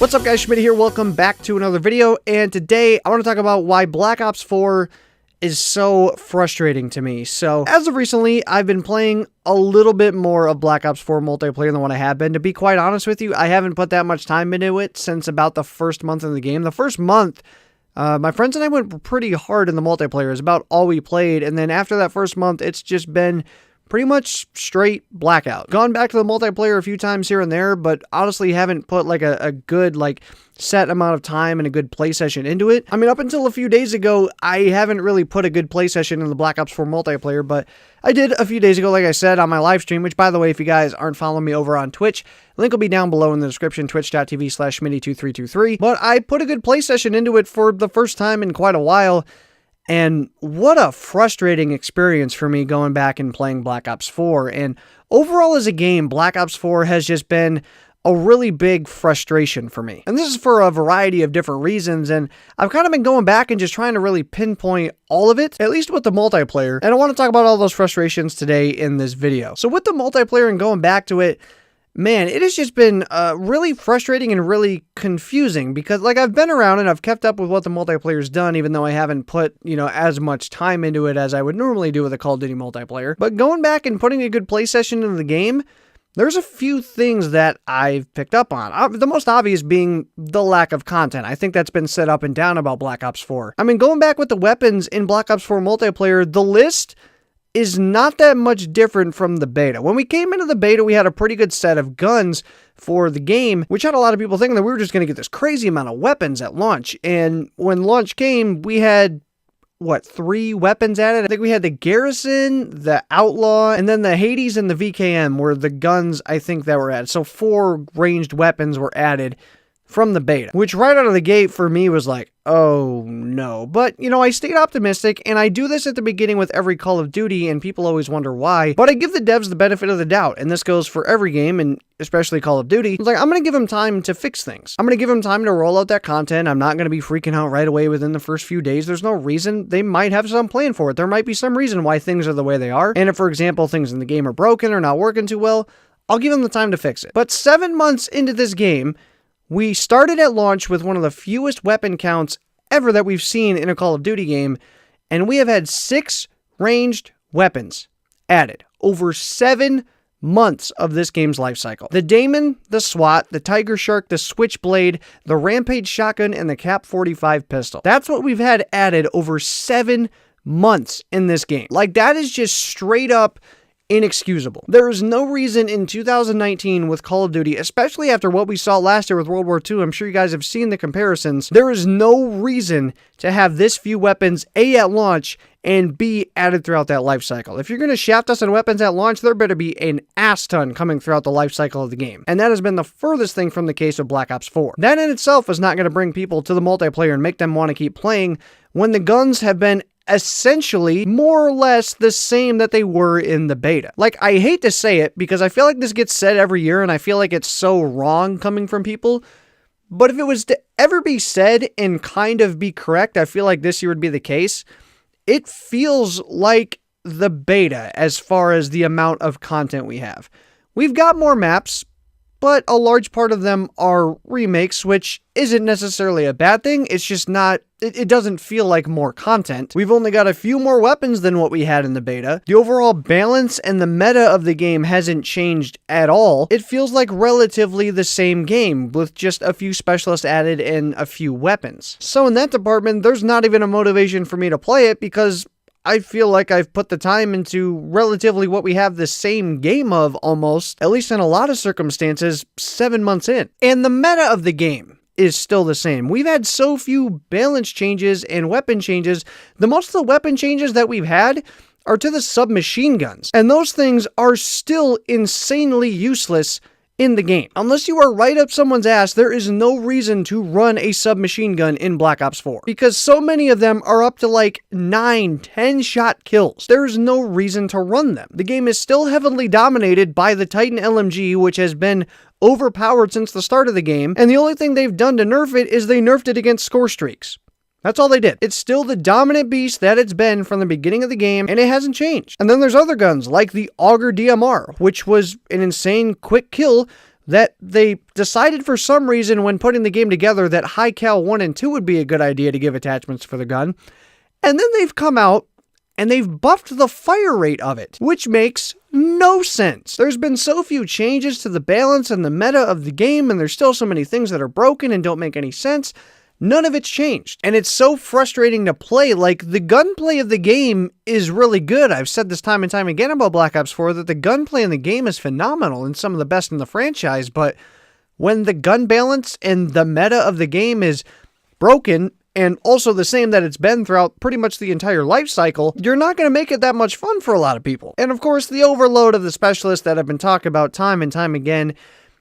What's up guys, Schmitty here, welcome back to another video, and today I want to talk about why Black Ops 4 is so frustrating to me. So, as of recently, I've been playing a little bit more of Black Ops 4 multiplayer than what I have been. To be quite honest with you, I haven't put that much time into it since about the first month of the game. The first month, my friends and I went pretty hard in the multiplayer. It's about all we played, and then after that first month, it's just been pretty much straight blackout. Gone back to the multiplayer a few times here and there, but honestly haven't put like a good set amount of time and a good play session into it. I mean, up until a few days ago, I haven't really put a good play session in the Black Ops 4 multiplayer, but I did a few days ago, like I said, on my live stream, which by the way, if you guys aren't following me over on Twitch, link will be down below in the description, twitch.tv/schmitty2323. But I put a good play session into it for the first time in quite a while. And what a frustrating experience for me going back and playing Black Ops 4. And overall as a game, Black Ops 4 has just been a really big frustration for me. And this is for a variety of different reasons, and I've kind of been going back and just trying to really pinpoint all of it, at least with the multiplayer. And I want to talk about all those frustrations today in this video. So with the multiplayer and going back to it, man, it has just been really frustrating and really confusing because, I've been around and I've kept up with what the multiplayer's done, even though I haven't put, as much time into it as I would normally do with a Call of Duty multiplayer. But going back and putting a good play session into the game, there's a few things that I've picked up on. The most obvious being the lack of content. I think that's been said up and down about Black Ops 4. I mean, going back with the weapons in Black Ops 4 multiplayer, the list is not that much different from the beta. When we came into the beta, we had a pretty good set of guns for the game, which had a lot of people thinking that we were just going to get this crazy amount of weapons at launch. And when launch came, we had, 3 weapons added? I think we had the Garrison, the Outlaw, and then the Hades and the VKM were the guns I think that were added. So 4 ranged weapons were added from the beta, which right out of the gate for me was like, oh no. But, I stayed optimistic, and I do this at the beginning with every Call of Duty, and people always wonder why, but I give the devs the benefit of the doubt, and this goes for every game, and especially Call of Duty. It's like, I'm going to give them time to fix things. I'm going to give them time to roll out that content. I'm not going to be freaking out right away within the first few days. There's no reason. They might have some plan for it. There might be some reason why things are the way they are, and if, for example, things in the game are broken or not working too well, I'll give them the time to fix it. But 7 months into this game, we started at launch with one of the fewest weapon counts ever that we've seen in a Call of Duty game, and we have had 6 ranged weapons added over 7 months of this game's life cycle. The Daemon, the SWAT, the Tiger Shark, the Switchblade, the Rampage Shotgun, and the Cap 45 pistol. That's what we've had added over 7 months in this game. That is just straight up inexcusable. There is no reason in 2019 with Call of Duty, especially after what we saw last year with World War II, I'm sure you guys have seen the comparisons, there is no reason to have this few weapons, A, at launch, and B, added throughout that life cycle. If you're going to shaft us on weapons at launch, there better be an ass ton coming throughout the life cycle of the game. And that has been the furthest thing from the case of Black Ops 4. That in itself is not going to bring people to the multiplayer and make them want to keep playing when the guns have been essentially more or less the same that they were in the beta. I hate to say it because I feel like this gets said every year and I feel like it's so wrong coming from people, but if it was to ever be said and kind of be correct, I feel like this year would be the case. It feels like the beta as far as the amount of content we have. We've got more maps, but a large part of them are remakes, which isn't necessarily a bad thing. It's just not, it doesn't feel like more content. We've only got a few more weapons than what we had in the beta. The overall balance and the meta of the game hasn't changed at all. It feels like relatively the same game with just a few specialists added and a few weapons. So in that department, there's not even a motivation for me to play it because I feel like I've put the time into relatively what we have the same game of almost, at least in a lot of circumstances, 7 months in. And the meta of the game is still the same. We've had so few balance changes and weapon changes. The most of the weapon changes that we've had are to the submachine guns. And those things are still insanely useless in the game. Unless you are right up someone's ass, there is no reason to run a submachine gun in Black Ops 4. Because so many of them are up to 9, 10 shot kills. There is no reason to run them. The game is still heavily dominated by the Titan LMG, which has been overpowered since the start of the game, and the only thing they've done to nerf it is they nerfed it against score streaks. That's all they did. It's still the dominant beast that it's been from the beginning of the game, and it hasn't changed. And then there's other guns, like the Auger DMR, which was an insane quick kill, that they decided for some reason when putting the game together that high cal 1 and 2 would be a good idea to give attachments for the gun. And then they've come out and they've buffed the fire rate of it, which makes no sense. There's been so few changes to the balance and the meta of the game, and there's still so many things that are broken and don't make any sense. None of it's changed. And it's so frustrating to play. Like, the gunplay of the game is really good. I've said this time and time again about Black Ops 4 that the gunplay in the game is phenomenal and some of the best in the franchise, but when the gun balance and the meta of the game is broken, and also the same that it's been throughout pretty much the entire life cycle, you're not going to make it that much fun for a lot of people. And of course, the overload of the specialists that I've been talking about time and time again,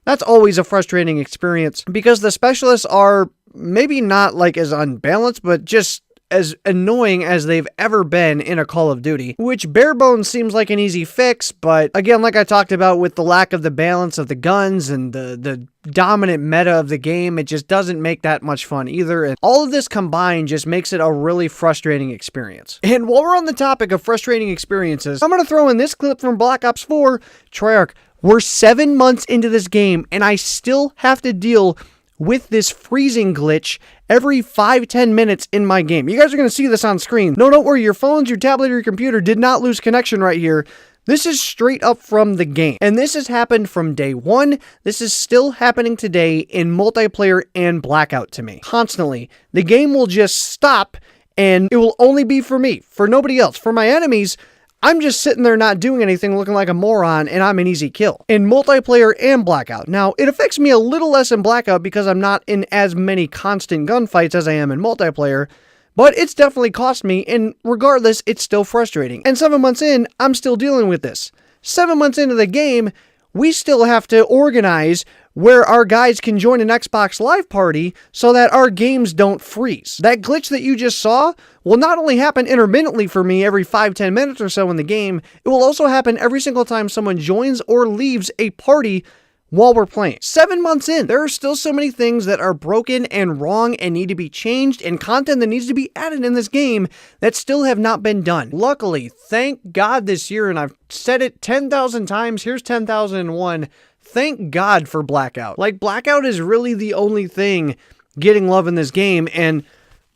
that's always a frustrating experience because the specialists are maybe not like as unbalanced, but just as annoying as they've ever been in a Call of Duty, which bare bones seems like an easy fix, but again, like I talked about with the lack of the balance of the guns and the dominant meta of the game, it just doesn't make that much fun either, and all of this combined just makes it a really frustrating experience. And while we're on the topic of frustrating experiences, I'm going to throw in this clip from Black Ops 4. Treyarch, we're 7 months into this game, and I still have to deal with this freezing glitch every 5-10 minutes in my game. You guys are going to see this on screen. No, don't worry, your phones, your tablet, or your computer did not lose connection right here. This is straight up from the game. And this has happened from day one. This is still happening today in multiplayer and Blackout to me. Constantly. The game will just stop and it will only be for me, for nobody else. For my enemies, I'm just sitting there not doing anything, looking like a moron, and I'm an easy kill. In multiplayer and Blackout. Now, it affects me a little less in Blackout because I'm not in as many constant gunfights as I am in multiplayer, but it's definitely cost me, and regardless, it's still frustrating. And 7 months in, I'm still dealing with this. 7 months into the game, we still have to organize where our guys can join an Xbox Live party so that our games don't freeze. That glitch that you just saw will not only happen intermittently for me every 5-10 minutes or so in the game, it will also happen every single time someone joins or leaves a party while we're playing. 7 months in, there are still so many things that are broken and wrong and need to be changed, and content that needs to be added in this game that still have not been done. Luckily, thank God this year, and I've said it 10,000 times, here's 10,001, thank God for Blackout. Like, Blackout is really the only thing getting love in this game, and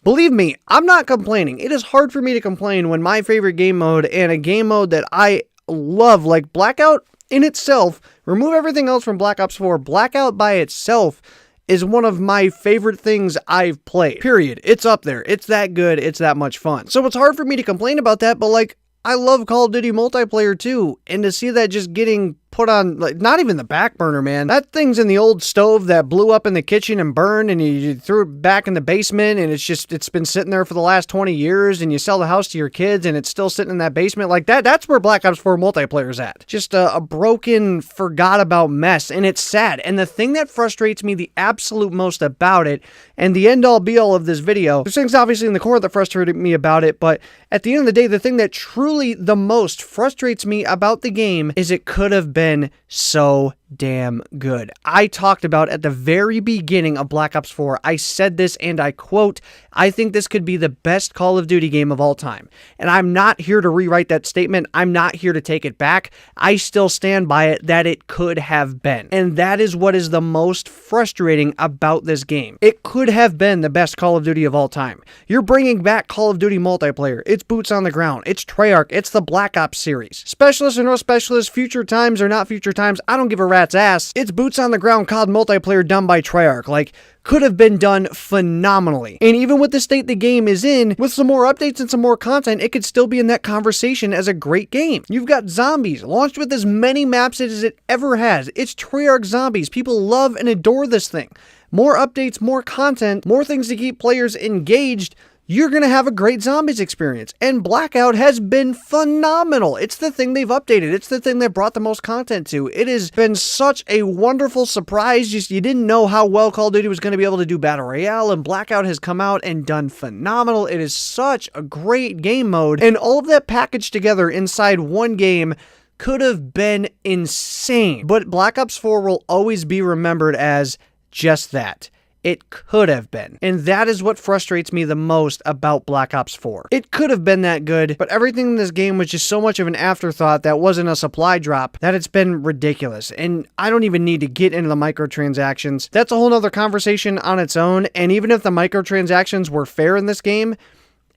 believe me, I'm not complaining. It is hard for me to complain when my favorite game mode and a game mode that I love, like Blackout in itself, remove everything else from Black Ops 4, Blackout by itself is one of my favorite things I've played. Period. It's up there. It's that good. It's that much fun. So it's hard for me to complain about that, but like, I love Call of Duty multiplayer too, and to see that just getting put on, like, not even the back burner, man. That thing's in the old stove that blew up in the kitchen and burned, and you threw it back in the basement, and it's been sitting there for the last 20 years, and you sell the house to your kids, and it's still sitting in that basement. Like, that's where Black Ops 4 multiplayer's at. Just a broken, forgot about mess, and it's sad. And the thing that frustrates me the absolute most about it, and the end-all be-all of this video, there's things obviously in the core that frustrated me about it, but at the end of the day, the thing that truly the most frustrates me about the game is it could have been so damn good. I talked about at the very beginning of Black Ops 4, I said this and I quote, I think this could be the best Call of Duty game of all time. And I'm not here to rewrite that statement. I'm not here to take it back. I still stand by it that it could have been. And that is what is the most frustrating about this game. It could have been the best Call of Duty of all time. You're bringing back Call of Duty multiplayer. It's boots on the ground. It's Treyarch. It's the Black Ops series. Specialists or no specialists, future times or not future times, I don't give a rat's ass. It's boots on the ground COD multiplayer done by Treyarch. Like, could have been done phenomenally. And even with the state the game is in, with some more updates and some more content, it could still be in that conversation as a great game. You've got Zombies, launched with as many maps as it ever has. It's Treyarch Zombies. People love and adore this thing. More updates, more content, more things to keep players engaged. You're going to have a great Zombies experience. And Blackout has been phenomenal. It's the thing they've updated. It's the thing they brought the most content to. It has been such a wonderful surprise. Just, you didn't know how well Call of Duty was going to be able to do Battle Royale, and Blackout has come out and done phenomenal. It is such a great game mode. And all of that packaged together inside one game could have been insane. But Black Ops 4 will always be remembered as just that. it could have been. And that is what frustrates me the most about Black Ops 4. It could have been that good, but everything in this game was just so much of an afterthought that wasn't a supply drop that it's been ridiculous. And I don't even need to get into the microtransactions. That's a whole nother conversation on its own, and even if the microtransactions were fair in this game,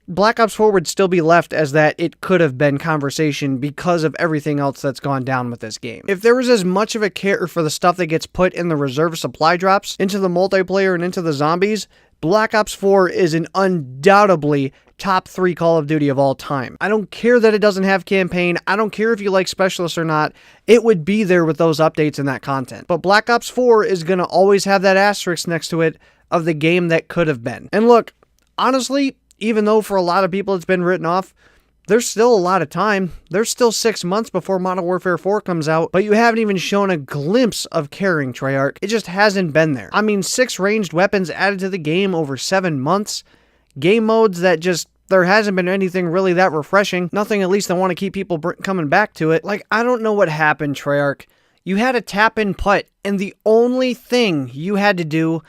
Black Ops 4 would still be left as that it could have been conversation because of everything else that's gone down with this game. If there was as much of a care for the stuff that gets put in the reserve supply drops, into the multiplayer and into the zombies, Black Ops 4 is an undoubtedly top 3 Call of Duty of all time. I don't care that it doesn't have campaign. I don't care if you like specialists or not. It would be there with those updates and that content. But Black Ops 4 is going to always have that asterisk next to it of the game that could have been. And look, honestly, even though for a lot of people it's been written off, there's still a lot of time. There's still 6 months before Modern Warfare 4 comes out, but you haven't even shown a glimpse of caring, Treyarch. It just hasn't been there. I mean, 6 ranged weapons added to the game over 7 months. Game modes that just, there hasn't been anything really that refreshing. Nothing at least that want to keep people coming back to it. Like, I don't know what happened, Treyarch. You had a tap and put, and the only thing you had to do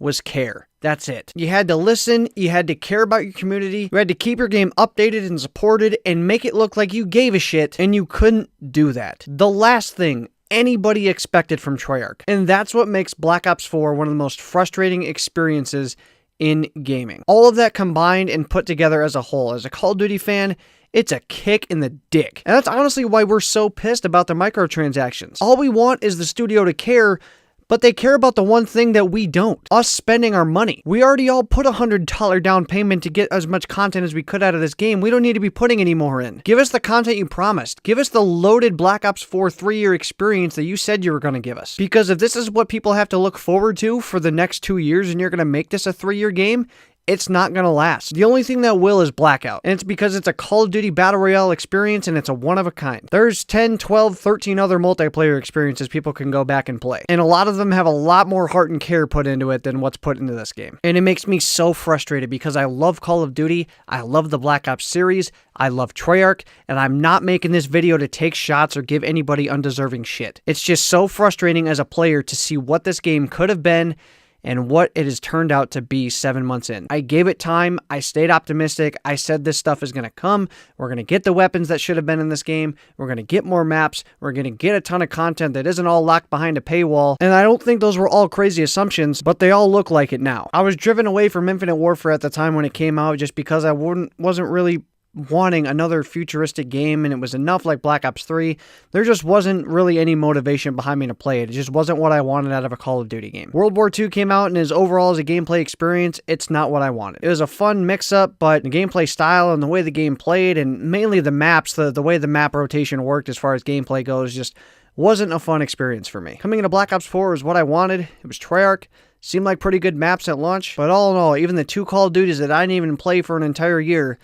was care. That's it. You had to listen, you had to care about your community, you had to keep your game updated and supported and make it look like you gave a shit, and you couldn't do that. The last thing anybody expected from Treyarch. And that's what makes Black Ops 4 one of the most frustrating experiences in gaming. All of that combined and put together as a whole. As a Call of Duty fan, it's a kick in the dick. And that's honestly why we're so pissed about the microtransactions. All we want is the studio to care, but they care about the one thing that we don't. Us spending our money. We already all put $100 down payment to get as much content as we could out of this game. We don't need to be putting any more in. Give us the content you promised. Give us the loaded Black Ops 4 3-year experience that you said you were going to give us. Because if this is what people have to look forward to for the next 2 years and you're going to make this a 3-year game, it's not going to last. The only thing that will is Blackout. And it's because it's a Call of Duty Battle Royale experience and it's a one of a kind. There's 10, 12, 13 other multiplayer experiences people can go back and play. And a lot of them have a lot more heart and care put into it than what's put into this game. And it makes me so frustrated because I love Call of Duty. I love the Black Ops series. I love Treyarch. And I'm not making this video to take shots or give anybody undeserving shit. It's just so frustrating as a player to see what this game could have been and what it has turned out to be 7 months in. I gave it time. I stayed optimistic. I said this stuff is going to come. We're going to get the weapons that should have been in this game. We're going to get more maps. We're going to get a ton of content that isn't all locked behind a paywall. And I don't think those were all crazy assumptions, but they all look like it now. I was driven away from Infinite Warfare at the time when it came out just because I wasn't really wanting another futuristic game, and it was enough like Black Ops 3. There just wasn't really any motivation behind me to play it. It just wasn't what I wanted out of a Call of Duty game. World War II came out, and overall as a gameplay experience, it's not what I wanted. It was a fun mix-up, but the gameplay style and the way the game played, and mainly the maps, the way the map rotation worked as far as gameplay goes, just wasn't a fun experience for me. Coming into Black Ops 4 was what I wanted. It was Treyarch. Seemed like pretty good maps at launch, but all in all, even the 2 Call of Duties that I didn't even play for an entire year,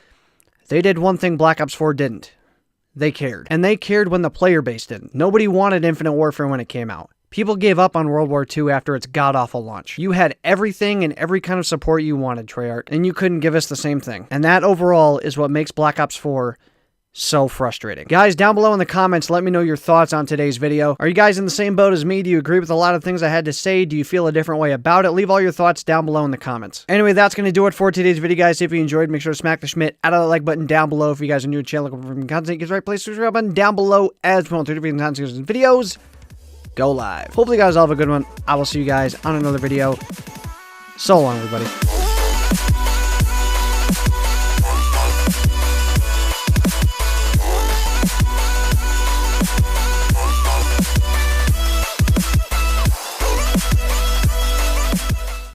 they did one thing Black Ops 4 didn't. They cared. And they cared when the player base didn't. Nobody wanted Infinite Warfare when it came out. People gave up on World War II after its god-awful launch. You had everything and every kind of support you wanted, Treyarch, and you couldn't give us the same thing. And that overall is what makes Black Ops 4 so frustrating. Guys, down below in the comments, let me know your thoughts on today's video. Are you guys in the same boat as me? Do you agree with a lot of things I had to say? Do you feel a different way about it? Leave all your thoughts down below in the comments. Anyway, that's going to do it for today's video, guys. If you enjoyed, make sure to smack the Schmidt out of the like button down below. If you guys are new to the channel, looking for content, get the right place, subscribe button down below as well. 3 different times videos go live. Hopefully, you guys all have a good one. I will see you guys on another video. So long, everybody.